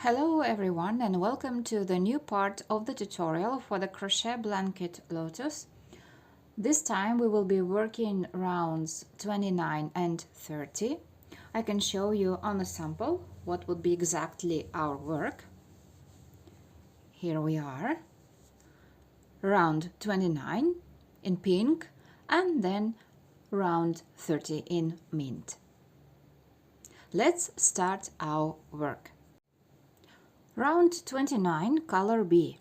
Hello everyone and welcome to the new part of the tutorial for the crochet blanket Lotus. This time we will be working rounds 29 and 30. I can show you on a sample what would be exactly our work. Here we are, round 29 in pink and then round 30 in mint. Let's start our work. Round 29, color B.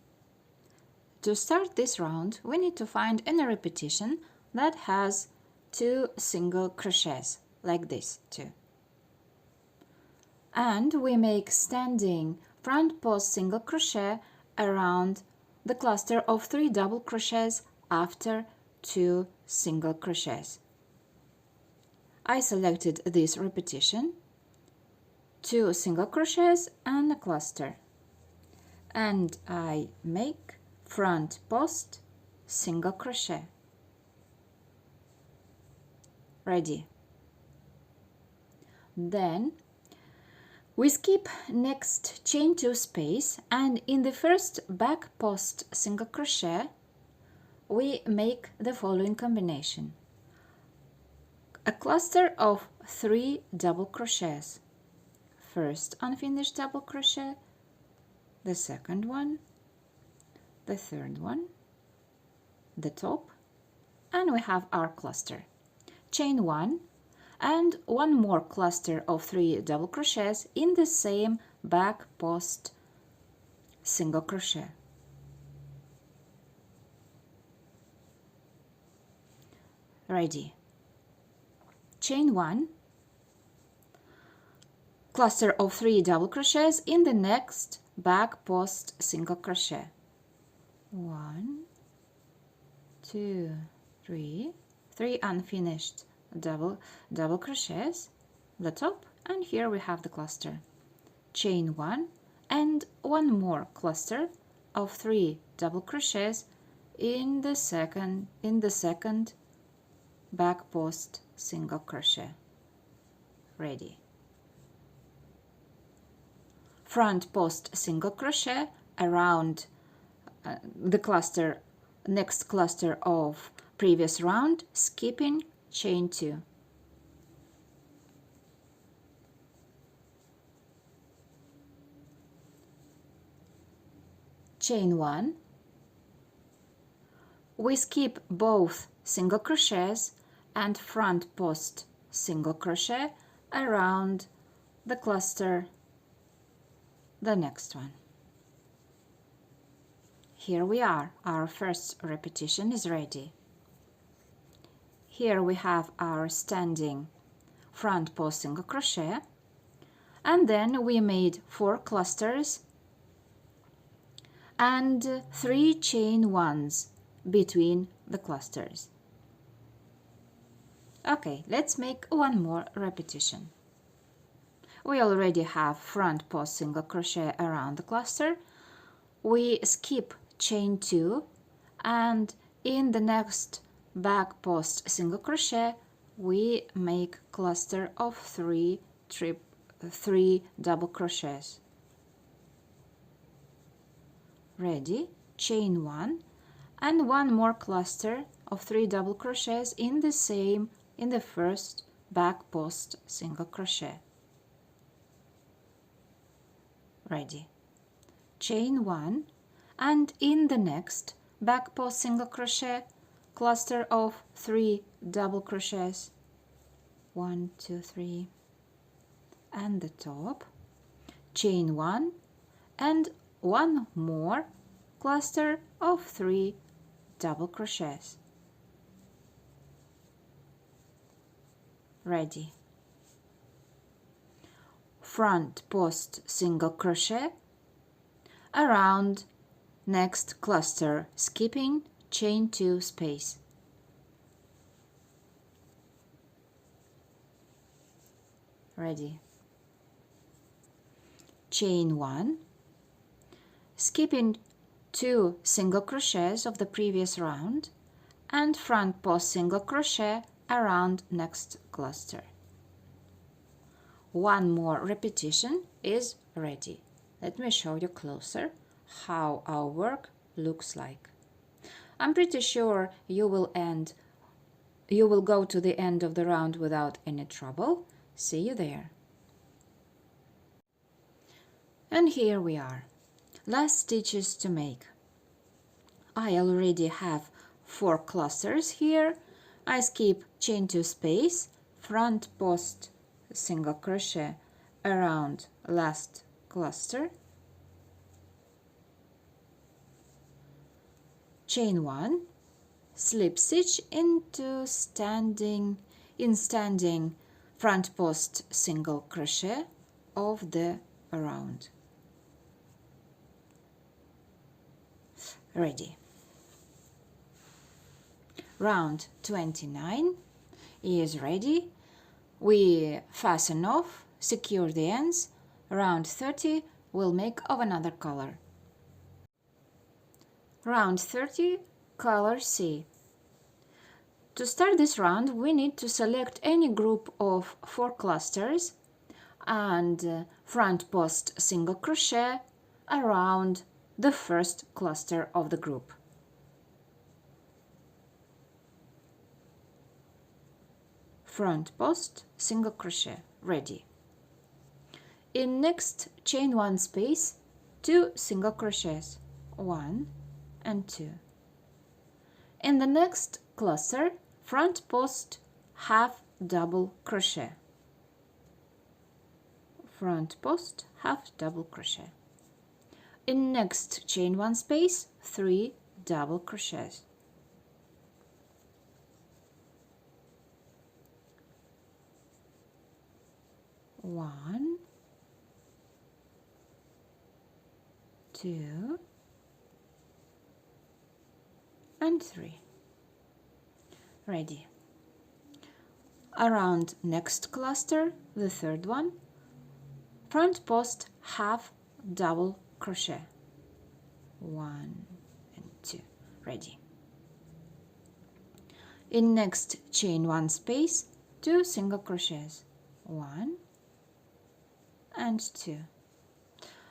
To start this round, we need to find any repetition that has 2 single crochets, like this, 2. And we make standing front post single crochet around the cluster of 3 double crochets after 2 single crochets. I selected this repetition, 2 single crochets and a cluster, and I make front post single crochet. Ready. Then we skip next chain 2 space, and in the first back post single crochet we make the following combination: a cluster of 3 double crochets, first unfinished double crochet, the second one, the third one, the top, and we have our cluster. Chain 1 and one more cluster of 3 double crochets in the same back post single crochet. Ready. Chain 1, cluster of 3 double crochets in the next back post single crochet. 1, 2, 3 unfinished double crochets, the top, and here we have the cluster. Chain 1 and one more cluster of 3 double crochets in the second back post single crochet. Ready. Front post single crochet around the cluster, next cluster of previous round, skipping chain 2. Chain 1. We skip both single crochets and front post single crochet around the cluster, the next one. Here we are, our first repetition is ready. Here we have our standing front post single crochet, and then we made 4 clusters and 3 chain 1s between the clusters. Okay, let's make one more repetition. We already have front post single crochet around the cluster. We skip chain 2 and in the next back post single crochet we make cluster of 3 double crochets. Ready. Chain 1 and one more cluster of 3 double crochets in the first back post single crochet. Ready. Chain 1 and in the next back post single crochet cluster of 3 double crochets, 1, 2, 3, and the top. Chain 1 and one more cluster of 3 double crochets. Ready. Front post single crochet around next cluster, skipping chain 2 space. Ready. Chain 1, skipping 2 single crochets of the previous round and front post single crochet around next cluster. One more repetition is ready. let me show you closer how our work looks like. I'm pretty sure you will go to the end of the round without any trouble. See you there. And here we are. Last stitches to make. I already have 4 clusters here. I skip chain 2 space, front post single crochet around last cluster, chain 1, slip stitch into standing front post single crochet of the round. Ready. Round 29 is ready. We fasten off, secure the ends. Round 30 we'll make of another color. Round 30, color C. To start this round, we need to select any group of 4 clusters and front post single crochet around the first cluster of the group. Front post single crochet, ready. In next chain 1 space, 2 single crochets, 1 and 2. In the next cluster, front post half double crochet, front post half double crochet. In next chain 1 space, 3 double crochets, 1, 2 and 3. Ready. Around next cluster, the third one, front post half double crochet, 1 and 2. Ready. In next chain 1 space, 2 single crochets, 1 and 2,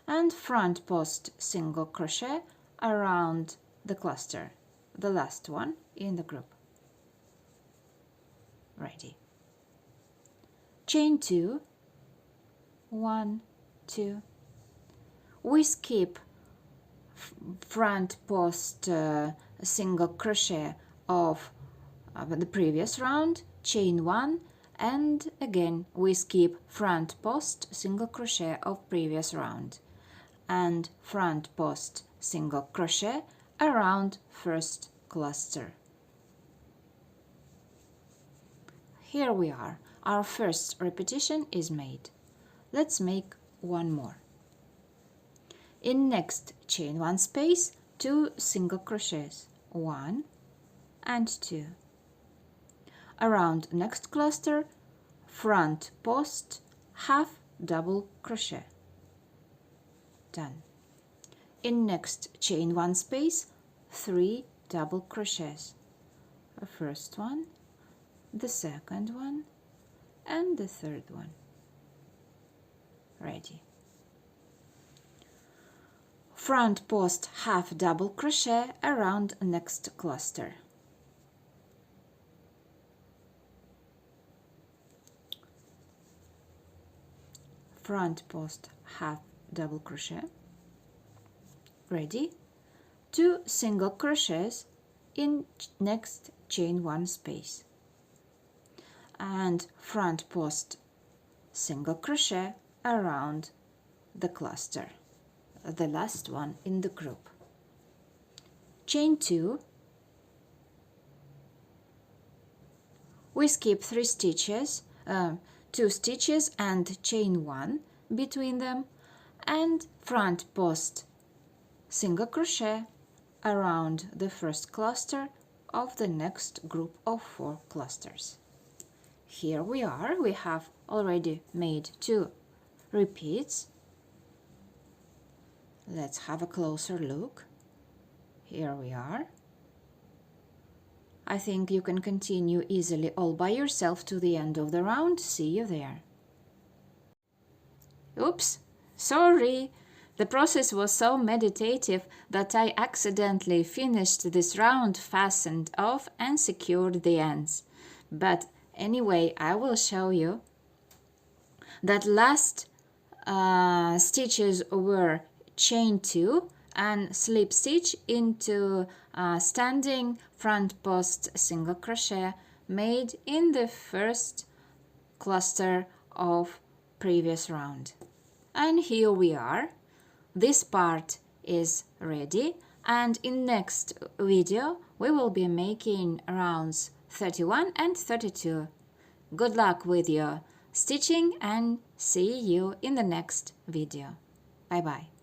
and front post single crochet around the cluster, the last one in the group. Ready. Chain 2, 1, 2. We skip front post single crochet of the previous round, chain 1, and again we skip front post single crochet of previous round and front post single crochet around first cluster. Here we are. Our first repetition is made. Let's make one more. In next chain 1 space, 2 single crochets, 1 and 2. Around next cluster, front post half double crochet. Done. In next chain 1 space, 3 double crochets. The first one, the second one, and the third one. Ready. Front post half double crochet around next cluster. Front post half double crochet. Ready. 2 single crochets in next chain 1 space and front post single crochet around the cluster, the last one in the group. Chain 2. We skip 3 stitches, 2 stitches and chain 1 between them, and front post single crochet around the first cluster of the next group of 4 clusters. Here we are. We have already made 2 repeats. Let's have a closer look. Here we are. I think you can continue easily all by yourself to the end of the round. See you there. Oops, sorry. The process was so meditative that I accidentally finished this round, fastened off and secured the ends. But anyway, I will show you that last stitches were chain 2 and slip stitch into standing front post single crochet made in the first cluster of previous round. And here we are. This part is ready, and in next video we will be making rounds 31 and 32. Good luck with your stitching and see you in the next video. Bye bye.